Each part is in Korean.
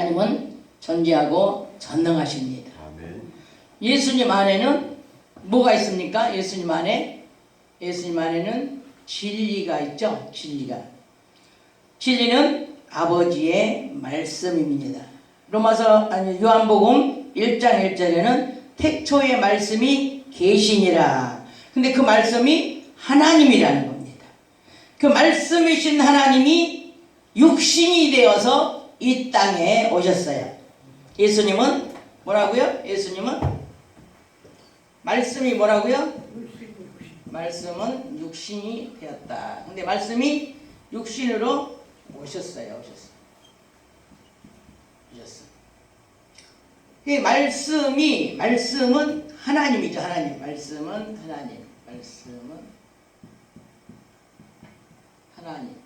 하나님은 존재하고 전능하십니다. 아멘. 예수님 안에는 뭐가 있습니까? 예수님 안에는 진리가 있죠. 진리는 아버지의 말씀입니다. 요한복음 1장 1절에는 태초에 말씀이 계시니라. 근데 그 말씀이 하나님이라는 겁니다. 그 말씀이신 하나님이 육신이 되어서 이 땅에 오셨어요. 예수님은 뭐라고요? 말씀이 뭐라고요? 말씀은 육신이 되었다. 근데 말씀이 육신으로 오셨어요. 이 말씀은 하나님이죠. 말씀은 하나님.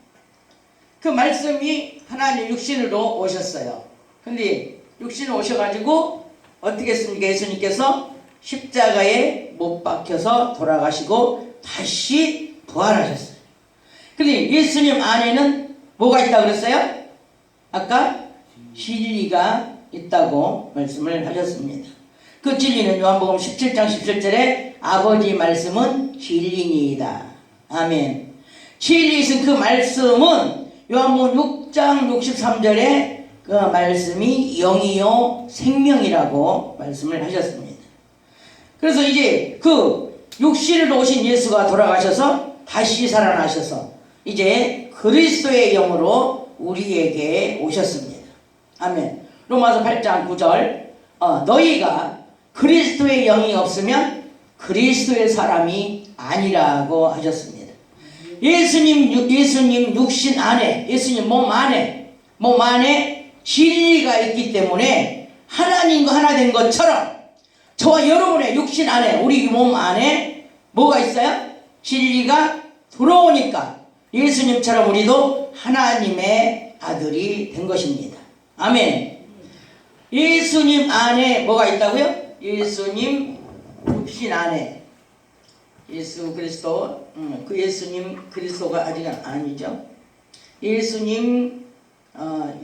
그 말씀이 하나님 육신으로 오셨어요. 근데 육신으로 오셔가지고 어떻게 했습니까? 예수님께서 십자가에 못 박혀서 돌아가시고 다시 부활하셨어요. 근데 예수님 안에는 뭐가 있다고 그랬어요? 아까 진리가 있다고 말씀을 하셨습니다. 그 진리는 요한복음 17장 17절에 아버지 말씀은 진리니이다. 아멘. 진리이신 그 말씀은 요한복음 6장 63절에 그 말씀이 영이요 생명이라고 말씀을 하셨습니다. 그래서 이제 그 육신으로 오신 예수가 돌아가셔서 다시 살아나셔서 이제 그리스도의 영으로 우리에게 오셨습니다. 아멘. 로마서 8장 9절 너희가 그리스도의 영이 없으면 그리스도의 사람이 아니라고 하셨습니다. 예수님 육신 안에, 예수님 몸 안에 진리가 있기 때문에 하나님과 하나 된 것처럼 저와 여러분의 육신 안에, 우리 몸 안에 뭐가 있어요? 진리가 들어오니까 예수님처럼 우리도 하나님의 아들이 된 것입니다. 아멘. 예수님 안에 뭐가 있다고요? 예수님 육신 안에 예수 그리스도, 그 예수님 그리스도가 아직은 아니죠. 예수님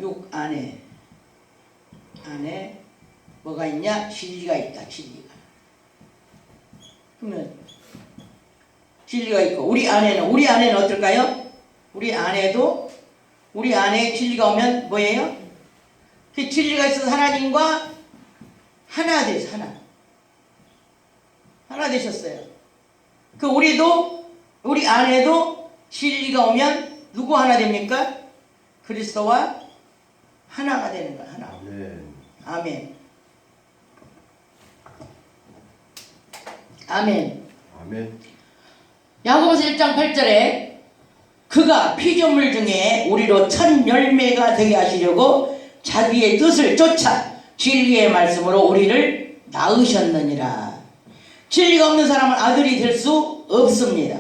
육 안에 뭐가 있냐? 진리가 있다. 그러면 진리가 있고 우리 안에는 어떨까요? 우리 안에 진리가 오면 뭐예요? 그 진리가 있어서 하나님과 하나 되셨어요. 하나 되셨어요. 그 우리 안에도 진리가 오면 누구 하나 됩니까? 그리스도와 하나가 되는 거야. 하나. 아멘. 아멘. 야고보서 1장 8절에 그가 피조물 중에 우리로 첫 열매가 되게 하시려고 자기의 뜻을 쫓아 진리의 말씀으로 우리를 낳으셨느니라. 진리가 없는 사람은 아들이 될 수 없습니다.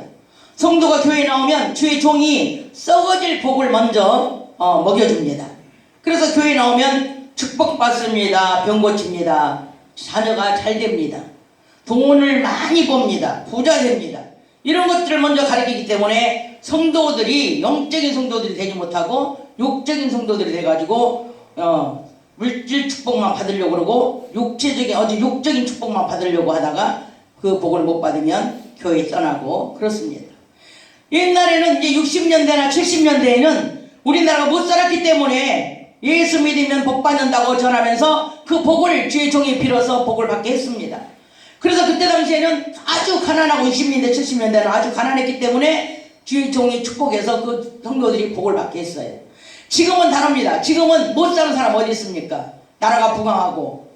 성도가 교회에 나오면 주의 종이 썩어질 복을 먼저 먹여줍니다. 그래서 교회에 나오면 축복받습니다. 병 고칩니다. 자녀가 잘 됩니다. 돈을 많이 법니다. 부자 됩니다. 이런 것들을 먼저 가르치기 때문에 성도들이 영적인 성도들이 되지 못하고 육적인 성도들이 돼가지고 물질 축복만 받으려고 그러고 육적인 축복만 받으려고 하다가 그 복을 못 받으면 교회 떠나고 그렇습니다. 옛날에는 이제 60년대나 70년대에는 우리나라가 못 살았기 때문에 예수 믿으면 복 받는다고 전하면서 그 복을 주의 종이 빌어서 복을 받게 했습니다. 그래서 그때 당시에는 아주 가난하고 60년대 70년대는 아주 가난했기 때문에 주의 종이 축복해서 그 성도들이 복을 받게 했어요. 지금은 다릅니다. 지금은 못 사는 사람 어디 있습니까? 나라가 부강하고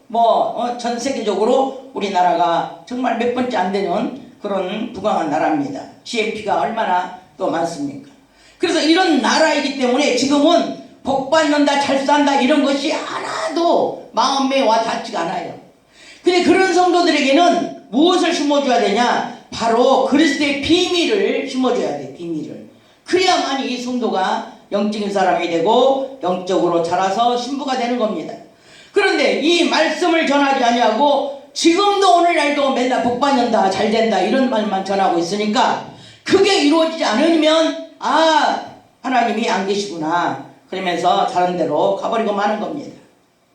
전 세계적으로 우리나라가 정말 몇 번째 안 되는 그런 부강한 나라입니다. GNP가 얼마나 또 많습니까? 그래서 이런 나라이기 때문에 지금은 복 받는다, 잘 산다 이런 것이 하나도 마음에 와 닿지가 않아요. 근데 그런 성도들에게는 무엇을 심어줘야 되냐? 바로 그리스도의 비밀을 심어줘야 돼. 비밀을. 그래야만이 이 성도가 영적인 사람이 되고 영적으로 자라서 신부가 되는 겁니다. 그런데 이 말씀을 전하지 아니하고 지금도 오늘날도 맨날 복 받는다, 잘 된다 이런 말만 전하고 있으니까 그게 이루어지지 않으면 하나님이 안 계시구나 그러면서 다른 데로 가버리고 마는 겁니다.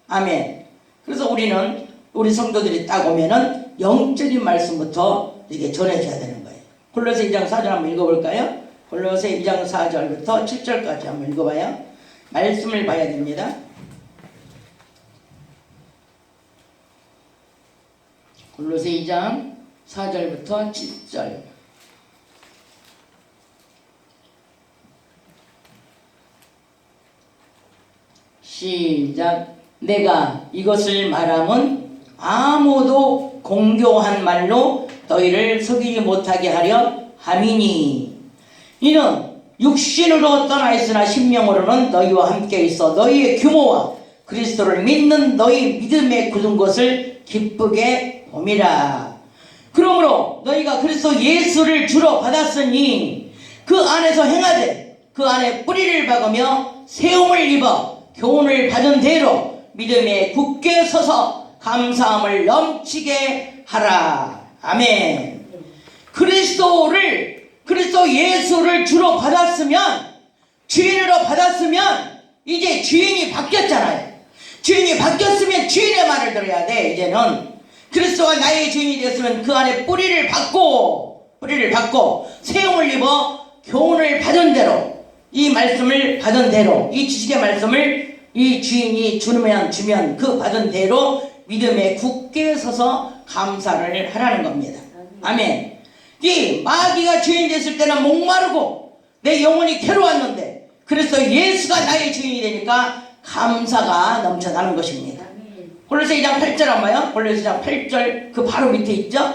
아멘. 그래서 우리 성도들이 딱 오면은 영적인 말씀부터 이렇게 전해줘야 되는 거예요. 골로새 2장 4절 한번 읽어볼까요? 골로새 2장 4절부터 7절까지 한번 읽어봐요. 말씀을 봐야 됩니다. 골로새 2장 4절부터 7절. 시작. 내가 이것을 말함은 아무도 공교한 말로 너희를 속이지 못하게 하려 함이니, 이는 육신으로 떠나 있으나 심령으로는 너희와 함께 있어 너희의 규모와 그리스도를 믿는 너희 믿음에 굳은 것을 기쁘게 봄이라. 그러므로 너희가 그리스도 예수를 주로 받았으니 그 안에서 행하되 그 안에 뿌리를 박으며 세움을 입어 교훈을 받은 대로 믿음에 굳게 서서 감사함을 넘치게 하라. 아멘. 그리스도 예수를 주로 받았으면, 주인으로 받았으면 이제 주인이 바뀌었잖아요. 주인이 바뀌었으면 주인의 말을 들어야 돼. 이제는 그리스도가 나의 주인이 됐으면 그 안에 뿌리를 박고 세움을 입어 교훈을 받은 대로, 이 말씀을 받은 대로, 이 지식의 말씀을 이 주인이 주면 그 받은 대로 믿음에 굳게 서서 감사를 하라는 겁니다. 아멘. 이 마귀가 주인 됐을 때는 목마르고 내 영혼이 괴로웠는데 그래서 예수가 나의 주인이 되니까 감사가 넘쳐나는 것입니다. 골로새 2장 8절 한번요. 골로새 2장 8절 그 바로 밑에 있죠.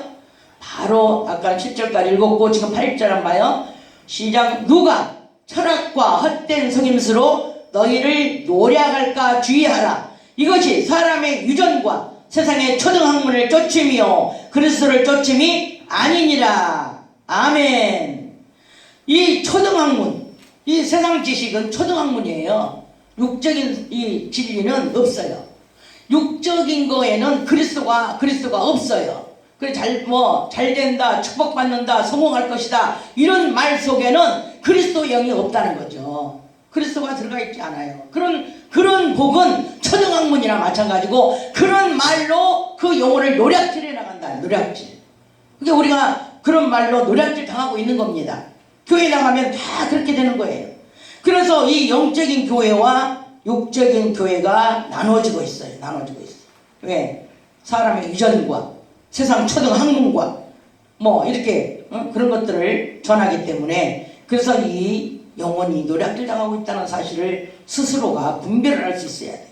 바로 아까 7절까지 읽었고 지금 8절 한번요. 시작. 누가 철학과 헛된 성임수로 너희를 노략할까 주의하라. 이것이 사람의 유전과 세상의 초등학문을 쫓음이요 그리스도를 쫓음이 아니니라. 아멘. 이 초등학문, 이 세상 지식은 초등학문이에요. 육적인 이 진리는 없어요. 육적인 거에는 그리스도가 없어요. 그래 잘 된다, 축복받는다, 성공할 것이다 이런 말 속에는 그리스도 영이 없다는 거죠. 그리스도가 들어가 있지 않아요. 그런 복은 초등학문이나 마찬가지고 그런 말로 그 영혼을 노략질해 나간다. 노략질. 그러니까 우리가 그런 말로 노략질 당하고 있는 겁니다. 교회 나가면 다 그렇게 되는 거예요. 그래서 이 영적인 교회와 육적인 교회가 나눠지고 있어요. 왜? 사람의 유전과 세상 초등학문과 뭐 이렇게 그런 것들을 전하기 때문에, 그래서 이 영혼이 노략질 당하고 있다는 사실을 스스로가 분별을 할 수 있어야 돼요.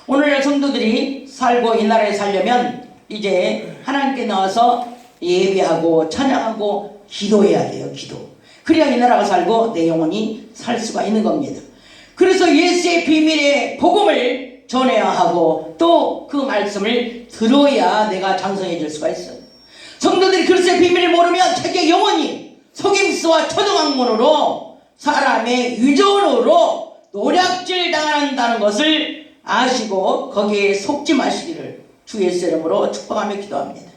오늘날 성도들이 살고 이 나라에 살려면 이제 하나님께 나와서 예배하고 찬양하고 기도해야 돼요. 기도. 그래야 이 나라가 살고 내 영혼이 살 수가 있는 겁니다. 그래서 예수의 비밀의 복음을 전해야 하고 또 그 말씀을 들어야 내가 장성해질 수가 있어요. 성도들이 그리스도의 비밀을 모르면 자기의 영혼이 속임수와 초등학문으로 사람의 유전으로 노략질 당한다는 것을 아시고 거기에 속지 마시기를 주 예수의 이름으로 축복하며 기도합니다.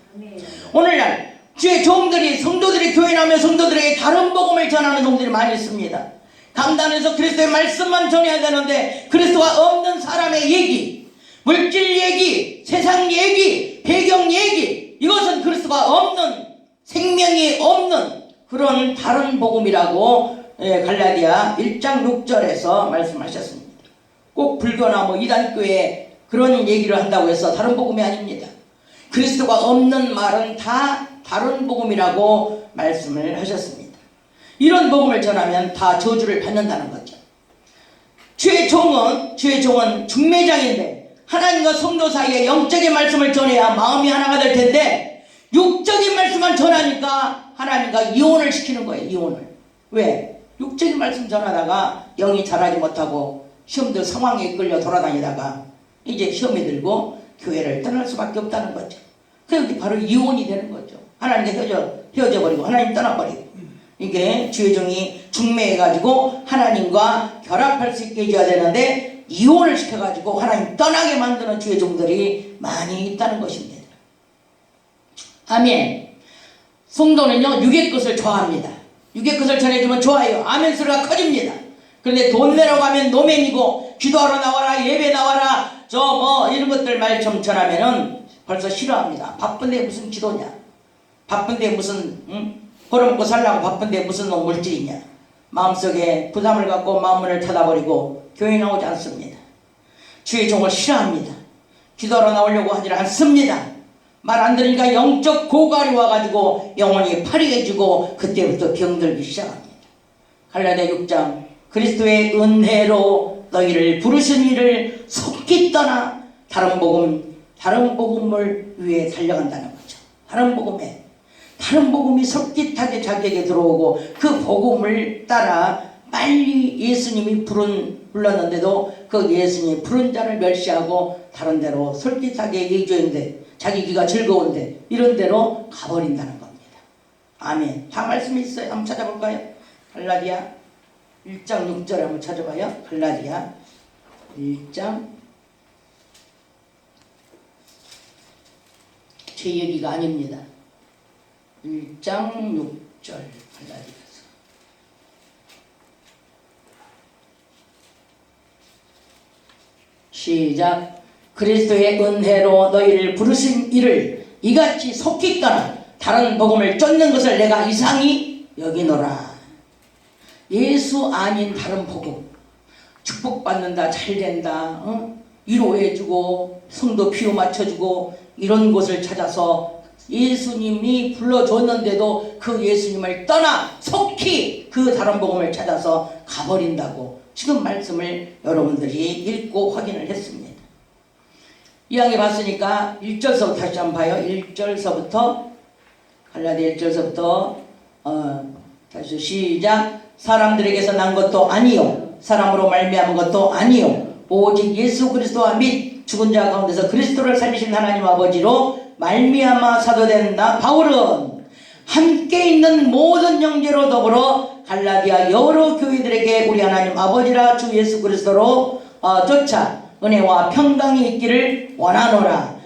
오늘날 주의 종들이, 성도들이 교회 나오면 성도들에게 다른 복음을 전하는 종들이 많이 있습니다. 강단에서 그리스도의 말씀만 전해야 되는데 그리스도가 없는 사람의 얘기, 물질 얘기, 세상 얘기, 배경 얘기, 이것은 그리스도가 없는, 생명이 없는 그런 다른 복음이라고 갈라디아 1장 6절에서 말씀하셨습니다. 꼭 불교나 뭐 이단교회 그런 얘기를 한다고 해서 다른 복음이 아닙니다. 그리스도가 없는 말은 다 다른 복음이라고 말씀을 하셨습니다. 이런 복음을 전하면 다 저주를 받는다는 거죠. 주의 종은 중매장인데 하나님과 성도 사이에 영적인 말씀을 전해야 마음이 하나가 될 텐데 육적인 말씀만 전하니까 하나님과 이혼을 시키는 거예요. 이혼을. 왜? 육적인 말씀 전하다가 영이 자라지 못하고 시험도 상황에 끌려 돌아다니다가 이제 시험이 들고 교회를 떠날 수밖에 없다는 거죠. 그게 바로 이혼이 되는 거죠. 하나님과 헤어져 버리고 하나님 떠나버리고. 이게 주의 종이 중매해가지고 하나님과 결합할 수 있게 해줘야 되는데 이혼을 시켜가지고 하나님 떠나게 만드는 주의 종들이 많이 있다는 것입니다. 아멘. 성도는요 육의 것을 좋아합니다. 육의 것을 전해주면 좋아요. 아멘 소리가 커집니다. 그런데 돈 내라고 하면 노맨이고 기도하러 나와라, 예배 나와라, 저 뭐 이런 것들 말 좀 전하면은 벌써 싫어합니다. 바쁜데 무슨 기도냐, 바쁜데 무슨 벌어먹고 살라고 바쁜데 무슨 물질이냐. 마음속에 부담을 갖고 마음문을 닫아버리고 교회 나오지 않습니다. 주의 종을 싫어합니다. 기도하러 나오려고 하지 않습니다. 말 안 들으니까 영적 고갈이 와가지고 영혼이 파리해지고 그때부터 병들기 시작합니다. 갈라디아 6장 그리스도의 은혜로 너희를 부르신 이를 속기 떠나 다른 복음을 위해 달려간다는 거죠. 다른 복음이 솔깃하게 자기에게 들어오고 그 복음을 따라 빨리 예수님이 불렀는데도 그 예수님이 부른 자를 멸시하고 다른 데로 솔깃하게 얘기했는데 자기 귀가 즐거운데 이런 데로 가버린다는 겁니다. 아멘. 다 말씀이 있어요. 한번 찾아볼까요? 갈라디아 1장 6절에 한번 찾아봐요. 갈라디아 1장, 제 얘기가 아닙니다. 1장 6절 갈라디아서 시작. 그리스도의 은혜로 너희를 부르신 이를 이같이 속히 떠나 다른 복음을 쫓는 것을 내가 이상히 여기노라. 예수 아닌 다른 복음, 축복받는다, 잘된다, 위로해주고 성도 비유 맞춰주고 이런 곳을 찾아서 예수님이 불러줬는데도 그 예수님을 떠나 속히 그 다른 복음을 찾아서 가버린다고 지금 말씀을 여러분들이 읽고 확인을 했습니다. 이왕에 봤으니까 1절서부터 다시 한번 봐요. 1절서부터 갈라디아 1절서부터 다시 시작. 사람들에게서 난 것도 아니요 사람으로 말미암은 것도 아니요 오직 예수 그리스도와 및 죽은 자 가운데서 그리스도를 살리신 하나님 아버지로 말미암아 사도된 나 바울은 함께 있는 모든 형제로 더불어 갈라디아 여러 교회들에게 우리 하나님 아버지라 주 예수 그리스도로 쫓아 은혜와 평강이 있기를 원하노라.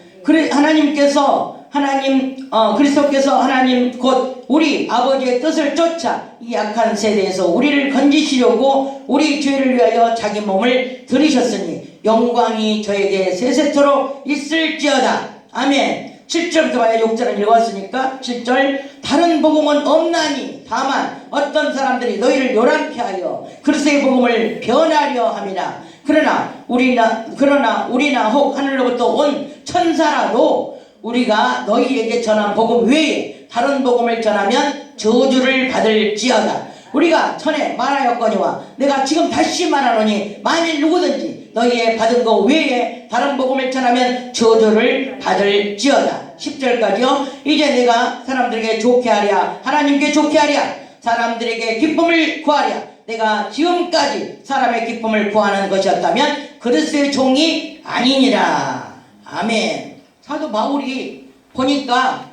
그리스도께서 하나님 곧 우리 아버지의 뜻을 쫓아 이 악한 세대에서 우리를 건지시려고 우리 죄를 위하여 자기 몸을 들이셨으니 영광이 저에게 세세토록 있을지어다. 아멘. 7절부터 봐요. 6절을 읽었으니까 7절. 다른 복음은 없나니 다만 어떤 사람들이 너희를 요란케 하여 그리스도의 복음을 변하려 함이라. 그러나 우리나 혹 하늘로부터 온 천사라도 우리가 너희에게 전한 복음 외에 다른 복음을 전하면 저주를 받을지어다. 우리가 전에 말하였거니와 내가 지금 다시 말하노니 만일 누구든지 너희의 받은 것 외에 다른 복음을 전하면 저주를 받을지어다. 10절까지요. 이제 내가 사람들에게 좋게 하랴 하나님께 좋게 하랴 사람들에게 기쁨을 구하랴 내가 지금까지 사람의 기쁨을 구하는 것이었다면 그리스도의 종이 아니니라. 아멘. 사도 바울이 보니까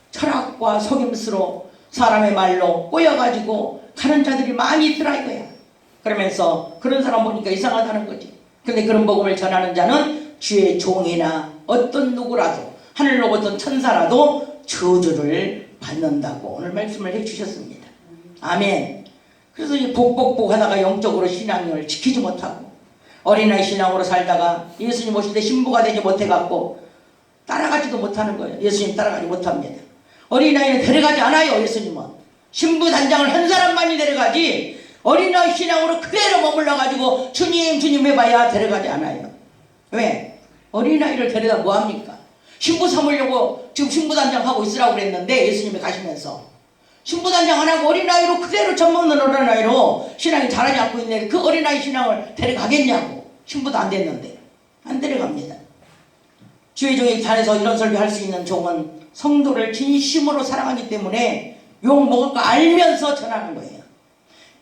철학과 속임수로 사람의 말로 꼬여가지고 가는 자들이 많이 있더라 이거야. 그러면서 그런 사람 보니까 이상하다는 거지. 근데 그런 복음을 전하는 자는 주의 종이나 어떤 누구라도 하늘로부터 천사라도 저주를 받는다고 오늘 말씀을 해주셨습니다. 아멘. 그래서 이 복복복 하다가 영적으로 신앙을 지키지 못하고 어린아이 신앙으로 살다가 예수님 오실 때 신부가 되지 못해갖고 따라가지도 못하는 거예요. 예수님 따라가지 못합니다. 어린아이는 데려가지 않아요. 예수님은 신부 단장을 한 사람만이 데려가지 어린아이 신앙으로 그대로 머물러가지고 주님 해봐야 데려가지 않아요. 왜? 어린아이를 데려다 뭐합니까? 신부 삼으려고 지금 신부 단장하고 있으라고 그랬는데 예수님이 가시면서 신부 단장 안 하고 어린아이로 그대로 젖먹는 어린아이로 신앙이 자라지 않고 있는데 그 어린아이 신앙을 데려가겠냐고. 신부도 안 됐는데 안 데려갑니다. 주의 종이 단에서 이런 설교할 수 있는 종은 성도를 진심으로 사랑하기 때문에 욕 먹을 거 알면서 전하는 거예요.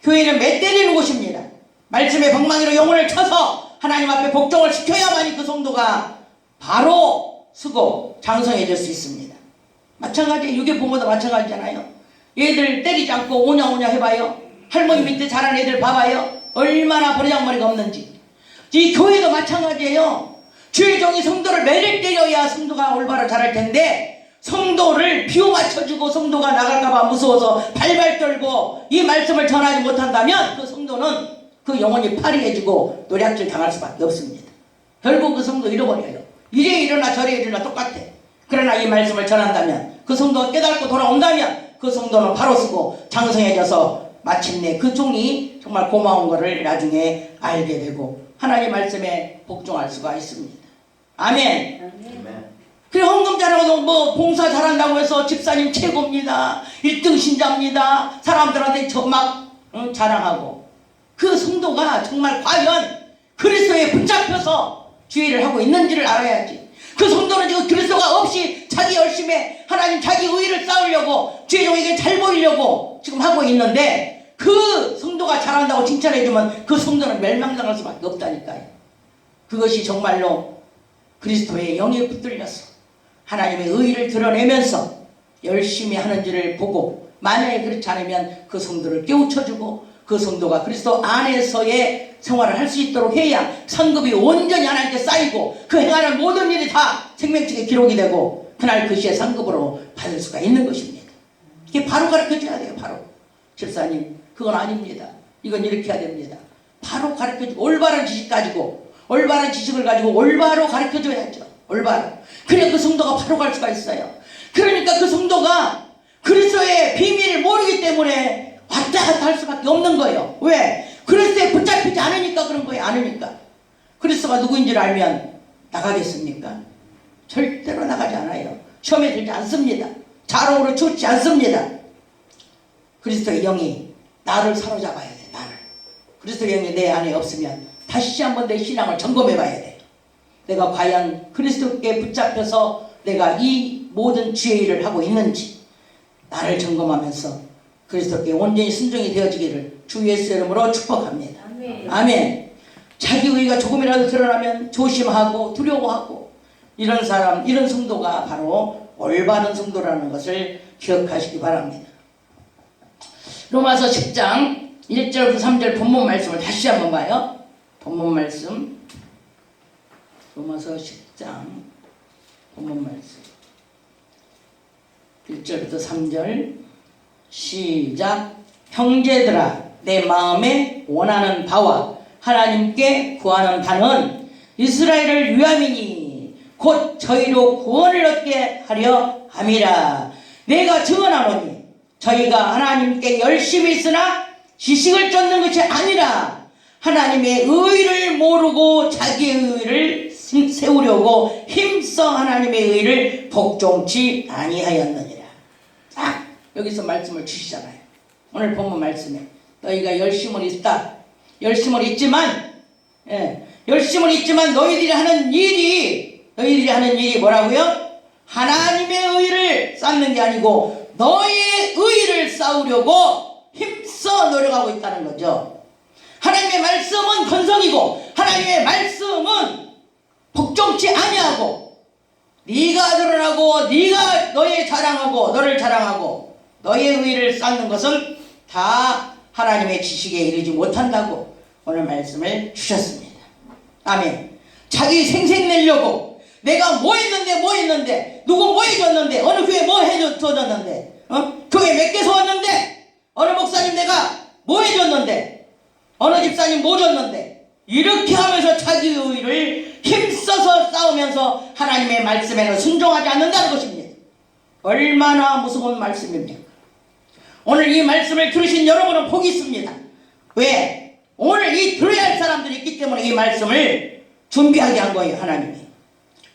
교회는 맷때리는 곳입니다. 말씀의 방망이로 영혼을 쳐서 하나님 앞에 복종을 시켜야만이 그 성도가 바로 쓰고 장성해질 수 있습니다. 마찬가지 유괴 부모도 마찬가지잖아요. 얘들 때리지 않고 오냐오냐 해봐요. 할머니 밑에 자란 애들 봐봐요. 얼마나 버리장머리가 없는지. 이 교회도 마찬가지예요. 주의 종이 성도를 매를 때려야 성도가 올바로 자랄 텐데 성도를 비호 맞춰주고 성도가 나갈까봐 무서워서 발발 떨고 이 말씀을 전하지 못한다면 그 성도는 그 영혼이 파리해지고 노략질 당할 수밖에 없습니다. 결국 그 성도 잃어버려요. 이래 일어나 저래 일어나 똑같아. 그러나 이 말씀을 전한다면, 그 성도가 깨닫고 돌아온다면 그 성도는 바로 쓰고 장성해져서 마침내 그 종이 정말 고마운 것을 나중에 알게 되고 하나님 말씀에 복종할 수가 있습니다. 아멘. 그래, 헌금 잘하고 뭐 봉사 잘한다고 해서 집사님 최고입니다, 1등 신자입니다, 사람들한테 막 자랑하고, 그 성도가 정말 과연 그리스도에 붙잡혀서 주의를 하고 있는지를 알아야지. 그 성도는 지금 그리스도가 없이 자기 열심에 하나님 자기 의의를 쌓으려고 주의종에게 잘 보이려고 지금 하고 있는데, 그 성도가 잘한다고 칭찬해주면 그 성도는 멸망당할 수밖에 없다니까요. 그것이 정말로 그리스도의 영에 붙들려서 하나님의 의의를 드러내면서 열심히 하는지를 보고, 만약에 그렇지 않으면 그 성도를 깨우쳐주고 그 성도가 그리스도 안에서의 생활을 할 수 있도록 해야 상급이 온전히 하나님께 쌓이고 그 행하는 모든 일이 다 생명책에 기록이 되고 그날 그 시에 상급으로 받을 수가 있는 것입니다. 이게 바로 가르쳐줘야 돼요. 바로. 집사님, 그건 아닙니다, 이건 이렇게 해야 됩니다. 바로 가르쳐주고, 올바른 지식 가지고, 올바른 지식을 가지고 올바로 가르쳐줘야죠. 올바로. 그래 그 성도가 바로 갈 수가 있어요. 그러니까 그 성도가 그리스도의 비밀을 모르기 때문에 왔다 갔다 할 수밖에 없는 거예요. 왜? 그리스도에 붙잡히지 않으니까 그런 거예요. 않으니까. 그리스도가 누구인지를 알면 나가겠습니까? 절대로 나가지 않아요. 시험에 들지 않습니다. 자롱으로 죽지 않습니다. 그리스도의 영이 나를 사로잡아야 돼. 나를. 그리스도의 영이 내 안에 없으면 다시 한번 내 신앙을 점검해 봐야 돼. 내가 과연 그리스도께 붙잡혀서 내가 이 모든 주의 일을 하고 있는지 나를 점검하면서 그리스도께 온전히 순종이 되어지기를 주 예수 이름으로 축복합니다. 아멘. 아멘. 자기 의의가 조금이라도 드러나면 조심하고 두려워하고, 이런 사람, 이런 성도가 바로 올바른 성도라는 것을 기억하시기 바랍니다. 로마서 10장 1절부터 3절 본문 말씀을 다시 한번 봐요. 본문 말씀, 로마서 10장 본문 말씀 1절부터 3절 시작. 형제들아, 내 마음에 원하는 바와 하나님께 구하는 바는 이스라엘을 위함이니 곧 저희로 구원을 얻게 하려 함이라. 내가 증언하노니 저희가 하나님께 열심히 있으나 지식을 쫓는 것이 아니라 하나님의 의를 모르고 자기의 의를 세우려고 힘써 하나님의 의를 복종치 아니하였느니라. 딱 여기서 말씀을 주시잖아요. 오늘 본문 말씀에 너희가 열심을 있다, 열심을 있지만, 열심을 있지만 너희들이 하는 일이 뭐라고요? 하나님의 의를 쌓는 게 아니고 너희의 의를 쌓으려고 힘써 노력하고 있다는 거죠. 하나님의 말씀은 건성이고 하나님의 말씀은 복종치 아니하고, 네가 드러나고 네가 너의 자랑하고 너를 자랑하고 너의 의를 쌓는 것은 다 하나님의 지식에 이르지 못한다고 오늘 말씀을 주셨습니다. 아멘. 자기 생색 내려고 내가 뭐 했는데 누구 뭐 해줬는데 어느 교회 뭐 해줬는데 교회 몇 개 세웠는데 어느 목사님 내가 뭐 해줬는데 어느 집사님 뭐 줬는데, 이렇게 하면서 자기 의를 힘써서 싸우면서 하나님의 말씀에는 순종하지 않는다는 것입니다. 얼마나 무서운 말씀입니까? 오늘 이 말씀을 들으신 여러분은 복이 있습니다. 왜? 오늘 이 들어야 할 사람들이 있기 때문에 이 말씀을 준비하게 한 거예요. 하나님이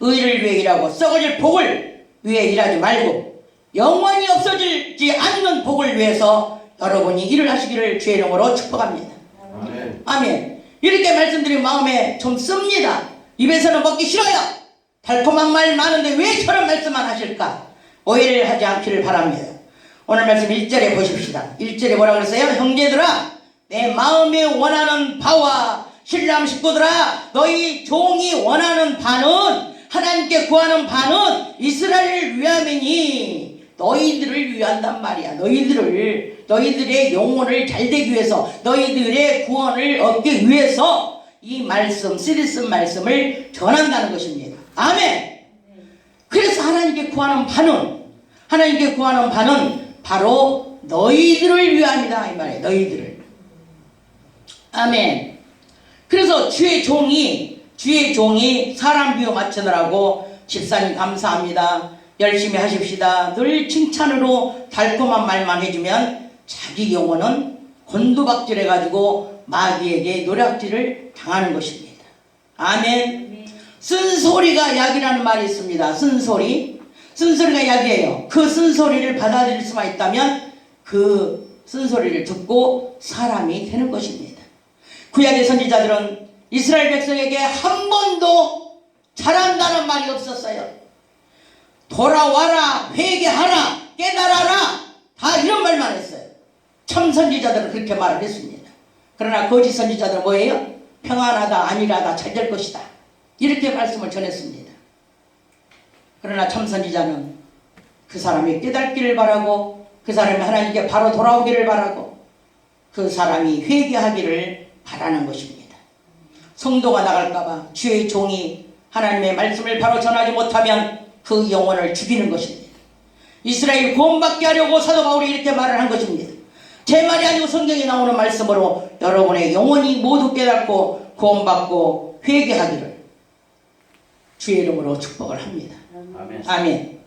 의를 위해 일하고 썩어질 복을 위해 일하지 말고 영원히 없어지지 않는 복을 위해서 여러분이 일을 하시기를 주의 이름으로 축복합니다. 아멘. 아멘. 이렇게 말씀드리면 마음에 좀 씁니다. 입에서는 먹기 싫어요. 달콤한 말 많은데 왜 저런 말씀만 하실까? 오해를 하지 않기를 바랍니다. 오늘 말씀 1절에 보십시다. 1절에 뭐라 그랬어요? 형제들아, 내 마음에 원하는 바와 신랑 식구들아, 너희 종이 원하는 바는, 하나님께 구하는 바는 이스라엘을 위함이니, 너희들을 위한단 말이야. 너희들의 영혼을 잘되기 위해서, 너희들의 구원을 얻기 위해서 이 말씀, 쓰리쓴 말씀을 전한다는 것입니다. 아멘. 그래서 하나님께 구하는 바는 바로 너희들을 위함이다 이 말이에요. 너희들을. 아멘. 그래서 주의 종이 사람 비유 맞추느라고 집사님 감사합니다. 열심히 하십시다. 늘 칭찬으로 달콤한 말만 해주면 자기 영혼은 곤두박질해가지고 마귀에게 노략질을 당하는 것입니다. 아멘. 쓴소리가 약이라는 말이 있습니다. 쓴소리가 약이에요. 그 쓴소리를 받아들일 수만 있다면 그 쓴소리를 듣고 사람이 되는 것입니다. 구약의 선지자들은 이스라엘 백성에게 한 번도 잘한다는 말이 없었어요. 돌아와라, 회개하라, 깨달아라, 다 이런 말만 했어요. 참 선지자들은 그렇게 말을 했습니다. 그러나 거짓 선지자들은 뭐예요? 평안하다, 안일하다, 잘 될 것이다, 이렇게 말씀을 전했습니다. 그러나 참 선지자는 그 사람이 깨닫기를 바라고, 그 사람이 하나님께 바로 돌아오기를 바라고, 그 사람이 회개하기를 바라는 것입니다. 성도가 나갈까봐 주의 종이 하나님의 말씀을 바로 전하지 못하면 그 영혼을 죽이는 것입니다. 이스라엘 구원받게 하려고 사도 바울이 이렇게 말을 한 것입니다. 제 말이 아니고 성경에 나오는 말씀으로 여러분의 영혼이 모두 깨닫고 구원받고 회개하기를 주의 이름으로 축복을 합니다. 아멘. 아멘.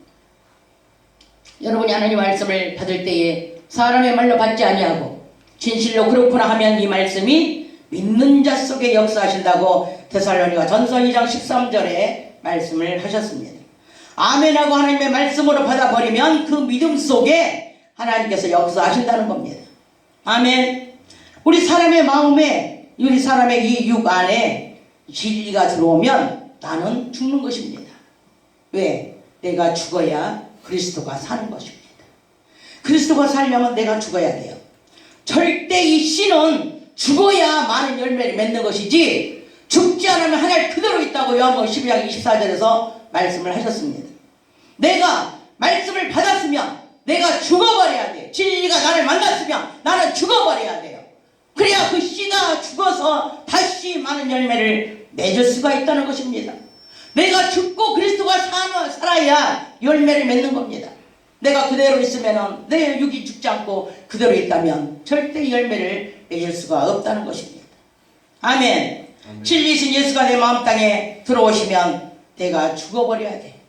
여러분이 하나님 말씀을 받을 때에 사람의 말로 받지 아니하고 진실로 그렇구나 하면 이 말씀이 믿는 자 속에 역사하신다고 데살로니가 전서 2장 13절에 말씀을 하셨습니다. 아멘하고 하나님의 말씀으로 받아버리면 그 믿음 속에 하나님께서 역사하신다는 겁니다. 아멘. 우리 사람의 마음에, 우리 사람의 이 육 안에 진리가 들어오면 나는 죽는 것입니다. 왜? 내가 죽어야 그리스도가 사는 것입니다. 그리스도가 살려면 내가 죽어야 돼요. 절대 이 씨는 죽어야 많은 열매를 맺는 것이지 죽지 않으면 하늘 그대로 있다고 요한복음 12장 24절에서 말씀을 하셨습니다. 내가 말씀을 받았으면 내가 죽어버려야 돼. 진리가 나를 만났으면 나는 죽어버려야 돼요. 그래야 그 씨가 죽어서 다시 많은 열매를 맺을 수가 있다는 것입니다. 내가 죽고 그리스도가 살아야 열매를 맺는 겁니다. 내가 그대로 있으면 내 육이 죽지 않고 그대로 있다면 절대 열매를 맺을 수가 없다는 것입니다. 아멘. 진리신 예수가 내 마음 땅에 들어오시면 내가 죽어버려야 돼.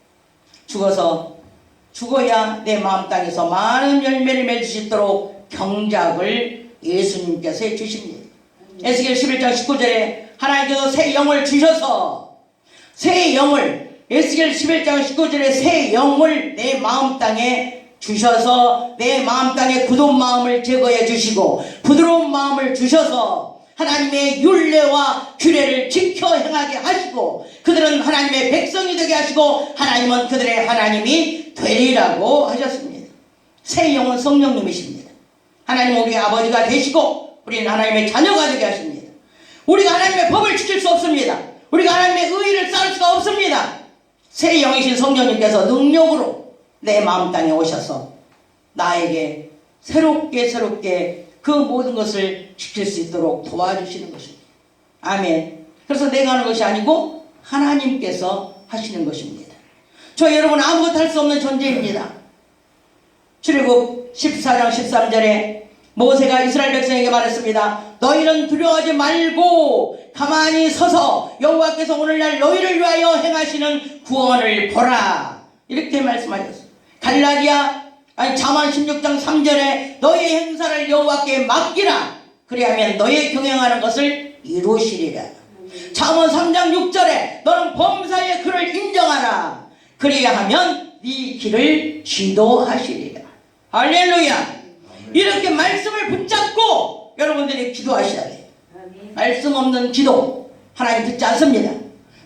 죽어야 내 마음 땅에서 많은 열매를 맺을 수 있도록 경작을 예수님께서 해주십니다. 에스겔 11장 19절에 하나님께서 새 영을 주셔서 에스겔 11장 19절에 새 영을 내 마음 땅에 주셔서 내 마음 땅에 굳은 마음을 제거해 주시고 부드러운 마음을 주셔서 하나님의 율례와 규례를 지켜 행하게 하시고 그들은 하나님의 백성이 되게 하시고 하나님은 그들의 하나님이 되리라고 하셨습니다. 새 영은 성령님이십니다. 하나님은 우리 아버지가 되시고 우리는 하나님의 자녀가 되게 하십니다. 우리가 하나님의 법을 지킬 수 없습니다. 우리가 하나님의 의의를 쌓을 수가 없습니다. 새 영이신 성령님께서 능력으로 내 마음 땅에 오셔서 나에게 새롭게 그 모든 것을 지킬 수 있도록 도와주시는 것입니다. 아멘. 그래서 내가 하는 것이 아니고 하나님께서 하시는 것입니다. 저 여러분 아무것도 할 수 없는 존재입니다. 출애굽 14장 13절에 모세가 이스라엘 백성에게 말했습니다. 너희는 두려워하지 말고 가만히 서서 여호와께서 오늘날 너희를 위하여 행하시는 구원을 보라. 이렇게 말씀하셨어요. 잠언 16장 3절에 너희의 행사를 여호와께 맡기라. 그리하면 너희 경영하는 것을 이루시리라. 잠언 3장 6절에 너는 범사의 그를 인정하라. 그리하면 네 길을 지도하시리라. 할렐루야. 이렇게 말씀을 붙잡고 여러분들이 기도하셔야 돼요. 말씀 없는 기도 하나님 듣지 않습니다.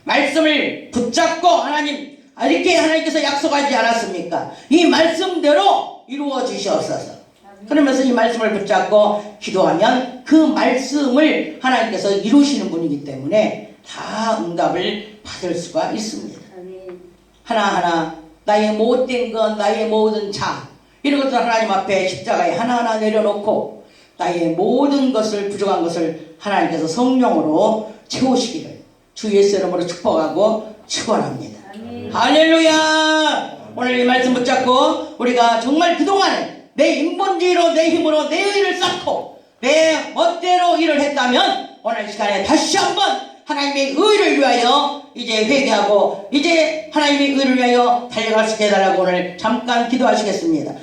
말씀을 붙잡고 하나님 이렇게 하나님께서 약속하지 않았습니까? 이 말씀대로 이루어 주시옵소서. 그러면서 이 말씀을 붙잡고 기도하면 그 말씀을 하나님께서 이루시는 분이기 때문에 다 응답을 받을 수가 있습니다. 하나하나 나의 못된 것, 나의 모든 자 이런 것들 하나님 앞에 십자가에 하나하나 내려놓고 나의 모든 것을 부족한 것을 하나님께서 성령으로 채우시기를 주 예수 이름으로 축복하고 축원합니다. 할렐루야. 오늘 이 말씀 붙잡고 우리가 정말 그동안에 내 인본주의로 내 힘으로 내 의를 쌓고 내 멋대로 일을 했다면 오늘 시간에 다시 한번 하나님의 의를 위하여 이제 회개하고 이제 하나님의 의를 위하여 달려갈 수 있게 해달라고 오늘 잠깐 기도하시겠습니다.